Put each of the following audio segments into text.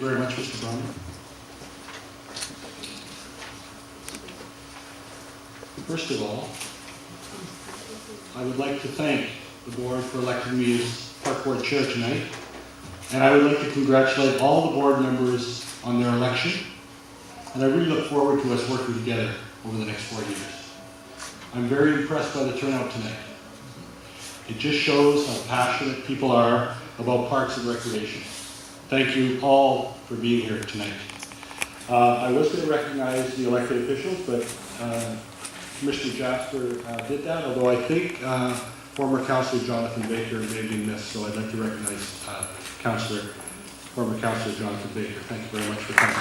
you very much, Mr. Brown. First of all, I would like to thank the board for electing me as Park Board Chair tonight, and I would like to congratulate all the board members on their election, and I really look forward to us working together over the next 4 years. I'm very impressed by the turnout tonight. It just shows how passionate people are about parks and recreation. Thank you all for being here tonight. I was going to recognize the elected officials, but Commissioner Jasper did that, although I think former Councillor Jonathan Baker may have been missed, so I'd like to recognize former Councillor Jonathan Baker. Thank you very much for coming.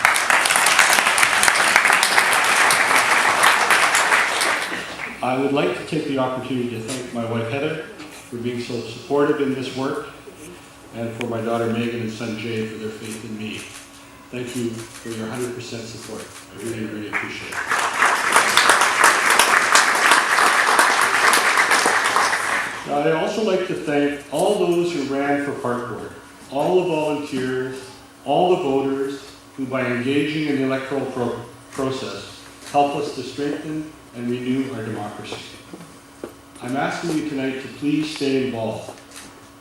I would like to take the opportunity to thank my wife Heather for being so supportive in this work, and for my daughter Megan and son Jay for their faith in me. Thank you for your 100% support. I really, really appreciate it. I'd also like to thank all those who ran for Park Board, all the volunteers, all the voters who, by engaging in the electoral process, help us to strengthen and renew our democracy. I'm asking you tonight to please stay involved.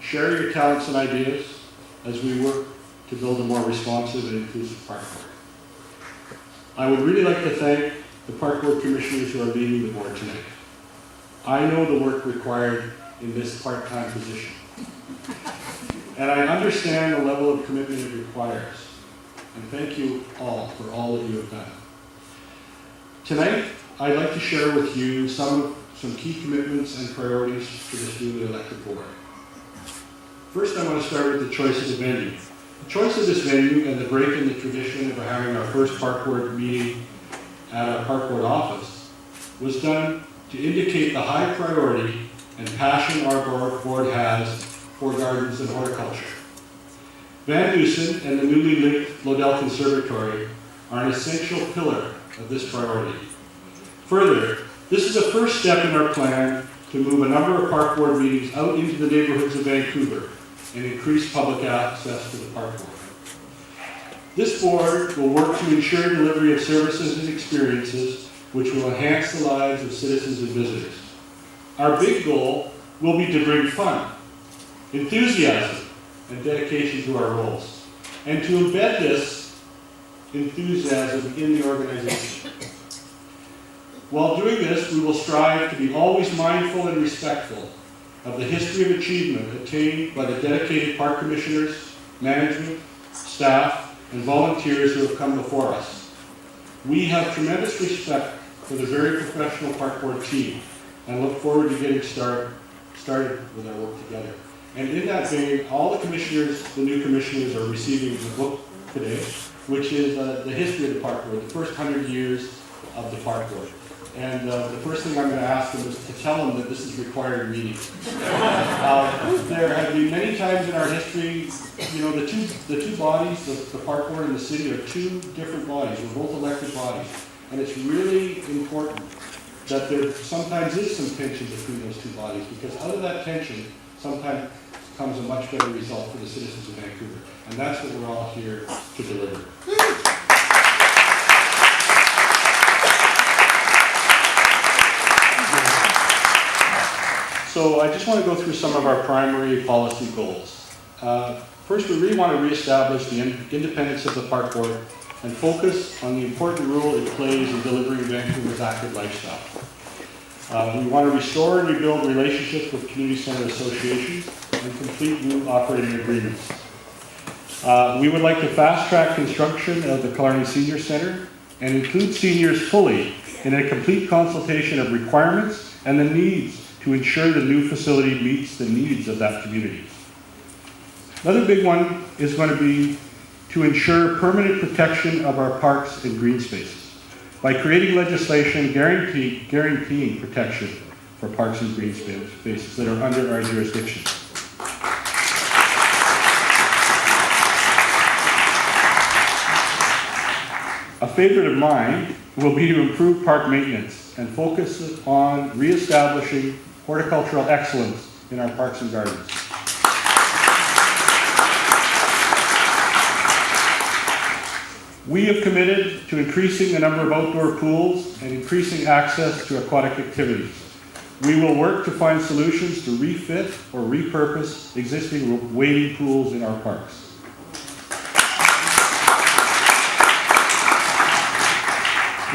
Share your talents and ideas as we work to build a more responsive and inclusive Park Board. I would really like to thank the Park Board Commissioners who are leading the board tonight. I know the work required in this part-time position, and I understand the level of commitment it requires. And thank you all for all that you have done. Tonight, I'd like to share with you some key commitments and priorities for this newly elected board. First, I want to start with the choice of the venue. The choice of this venue and the break in the tradition of having our first Park Board meeting at our Park Board office was done to indicate the high priority and passion our board has for gardens and horticulture. Van Dusen and the newly linked Lodell Conservatory are an essential pillar of this priority. Further, this is a first step in our plan to move a number of Park Board meetings out into the neighborhoods of Vancouver and increase public access to the Park Board. This board will work to ensure delivery of services and experiences which will enhance the lives of citizens and visitors. Our big goal will be to bring fun, enthusiasm, and dedication to our roles, and to embed this enthusiasm in the organization. While doing this, we will strive to be always mindful and respectful of the history of achievement attained by the dedicated park commissioners, management, staff, and volunteers who have come before us. We have tremendous respect for the very professional Park Board team and look forward to getting started with our work together. And in that vein, all the commissioners, the new commissioners, are receiving the book today, which is the history of the Park Board, the first 100 years of the Park Board. And the first thing I'm going to ask them is to tell them that this is required reading. There have been many times in our history, you know, the two bodies, the Park Board and the city, are two different bodies. We're both elected bodies. And it's really important that there sometimes is some tension between those two bodies, because out of that tension sometimes comes a much better result for the citizens of Vancouver. And that's what we're all here to deliver. So I just want to go through some of our primary policy goals. First, we really want to reestablish the independence of the Park Board and focus on the important role it plays in delivering Vancouver's active lifestyle. We want to restore and rebuild relationships with community centre associations and complete new operating agreements. We would like to fast-track construction of the Killarney Senior Centre and include seniors fully in a complete consultation of requirements and the needs to ensure the new facility meets the needs of that community. Another big one is going to be to ensure permanent protection of our parks and green spaces by creating legislation guaranteeing protection for parks and green spaces that are under our jurisdiction. A favorite of mine will be to improve park maintenance and focus on re-establishing horticultural excellence in our parks and gardens. We have committed to increasing the number of outdoor pools and increasing access to aquatic activities. We will work to find solutions to refit or repurpose existing wading pools in our parks.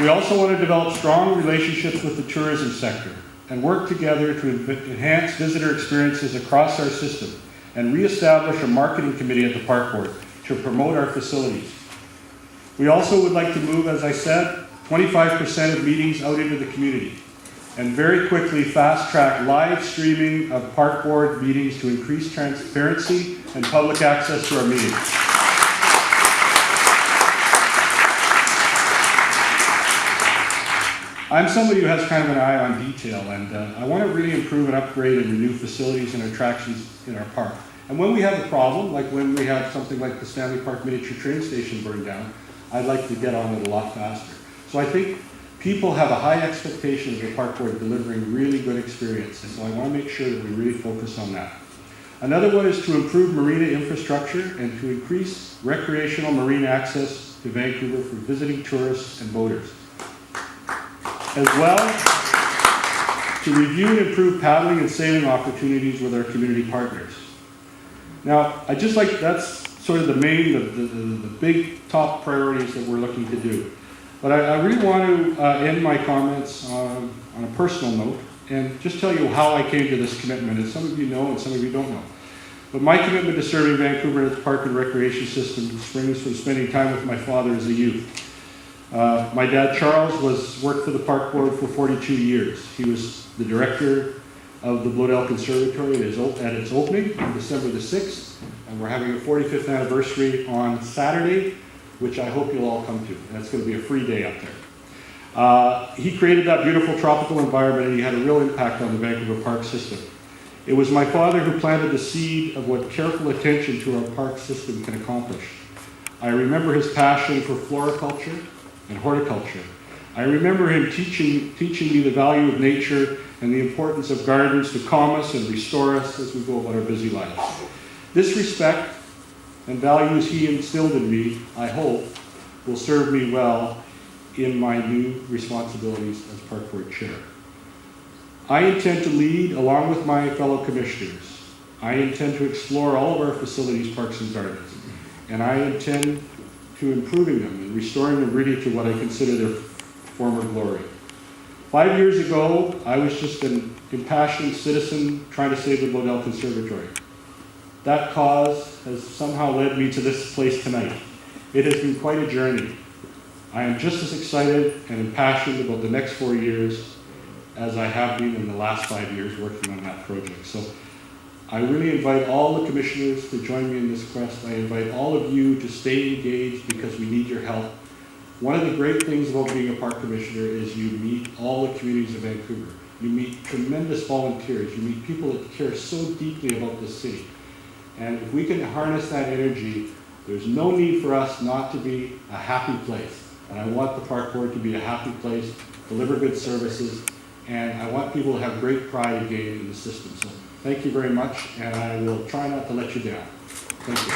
We also want to develop strong relationships with the tourism sector and work together to enhance visitor experiences across our system and reestablish a marketing committee at the Park Board to promote our facilities. We also would like to move, as I said, 25% of meetings out into the community and very quickly fast-track live streaming of Park Board meetings to increase transparency and public access to our meetings. I'm somebody who has kind of an eye on detail, and I want to really improve and upgrade and renew facilities and attractions in our park. And when we have a problem, like when we have something like the Stanley Park Miniature Train Station burned down, I'd like to get on it a lot faster. So I think people have a high expectation of the Park Board delivering really good experience, and so I want to make sure that we really focus on that. Another one is to improve marina infrastructure and to increase recreational marine access to Vancouver for visiting tourists and boaters. As well, to review and improve paddling and sailing opportunities with our community partners. Now, that's sort of the main, the big top priorities that we're looking to do. But I really want to end my comments on a personal note and just tell you how I came to this commitment. And some of you know and some of you don't know. But my commitment to serving Vancouver and its park and recreation system springs from spending time with my father as a youth. My dad, Charles, worked for the Park Board for 42 years. He was the director of the Bloedel Conservatory at its opening on December the 6th, and we're having a 45th anniversary on Saturday, which I hope you'll all come to, and it's going to be a free day up there. He created that beautiful tropical environment, and he had a real impact on the Vancouver park system. It was my father who planted the seed of what careful attention to our park system can accomplish. I remember his passion for floriculture and horticulture. I remember him teaching me the value of nature and the importance of gardens to calm us and restore us as we go about our busy lives. This respect and values he instilled in me, I hope, will serve me well in my new responsibilities as Park Board Chair. I intend to lead along with my fellow commissioners. I intend to explore all of our facilities, parks, and gardens, and I intend to improving them and restoring them really to what I consider their former glory. 5 years ago, I was just an impassioned citizen trying to save the Bloedel Conservatory. That cause has somehow led me to this place tonight. It has been quite a journey. I am just as excited and impassioned about the next 4 years as I have been in the last 5 years working on that project. So I really invite all the commissioners to join me in this quest. I invite all of you to stay engaged because we need your help. One of the great things about being a park commissioner is you meet all the communities of Vancouver. You meet tremendous volunteers. You meet people that care so deeply about this city. And if we can harness that energy, there's no need for us not to be a happy place. And I want the Park Board to be a happy place, deliver good services, and I want people to have great pride again in the system. So thank you very much, and I will try not to let you down. Thank you.